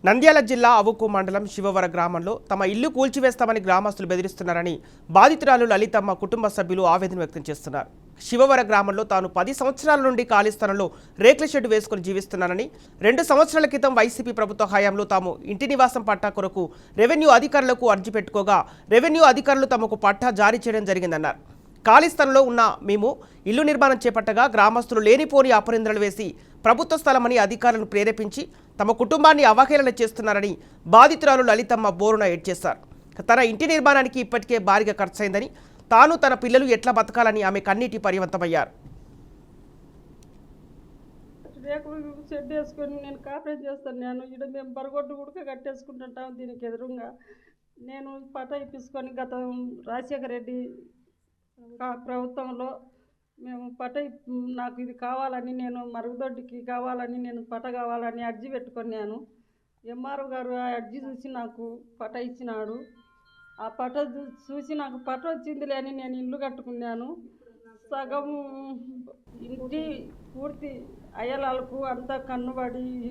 నంద్యాల జిల్లా అవుకు మండలం శివవర గ్రామంలో తమ ఇల్లు కూల్చివేస్తామని గ్రామస్తులు బెదిరిస్తున్నారని బాధితురాలు లలితమ్మ కుటుంబ సభ్యులు ఆవేదన వ్యక్తం చేస్తున్నారు. శివవర గ్రామంలో తాను 10 సంవత్సరాల నుండి ఖాళీ స్థలంలో రేకుల షెడ్ వేసుకుని జీవిస్తున్నానని, 2 సంవత్సరాల క్రితం వైసీపీ ప్రభుత్వ హయాంలో తాము ఇంటి నివాసం పట్టా కొరకు రెవెన్యూ అధికారులకు అర్జీ పెట్టుకోగా రెవెన్యూ అధికారులు తమకు పట్టా జారీ చేయడం జరిగిందన్నారు. ఖాళీ స్థలంలో ఉన్న మేము ఇల్లు నిర్మాణం చేపట్టగా గ్రామస్తులు లేనిపోని అపరిందలు వేసి ప్రభుత్వ స్థలమని అధికారులను ప్రేరేపించి తమ కుటుంబాన్ని అవహేళన చేస్తున్నారని బాధితురాలు లలితమ్మ బోరున ఏడ్చేశారు. తన ఇంటి నిర్మాణానికి ఇప్పటికే భారీగా ఖర్చయిందని, తాను తన పిల్లలు ఎట్లా బతకాలని ఆమె కన్నీటి పర్యంతమయ్యారు. షెడ్ వేసుకొని నేను కాపరేట్ చేస్తాను. ఇక్కడ మేము బరగొడ్డు ఉడక కట్టేసుకుంటుంటాం. దీనికి ఎదురుగా నేను పటా ఇప్పించుకొని గత రాజశేఖర రెడ్డి ప్రభుత్వంలో మేము నాకు ఇది కావాలని, నేను మరుగుదొడ్డికి కావాలని, నేను పట కావాలని అర్జీ పెట్టుకున్నాను. ఎంఆర్ఓ గారు ఆ అర్జీ చూసి నాకు పట ఇచ్చినాడు. ఆ పట చూసి నాకు పట వచ్చిందిలే అని నేను ఇల్లు కట్టుకున్నాను. సగం ఇంటి పూర్తి అయ్యలాలకు అంతా కన్నుబడి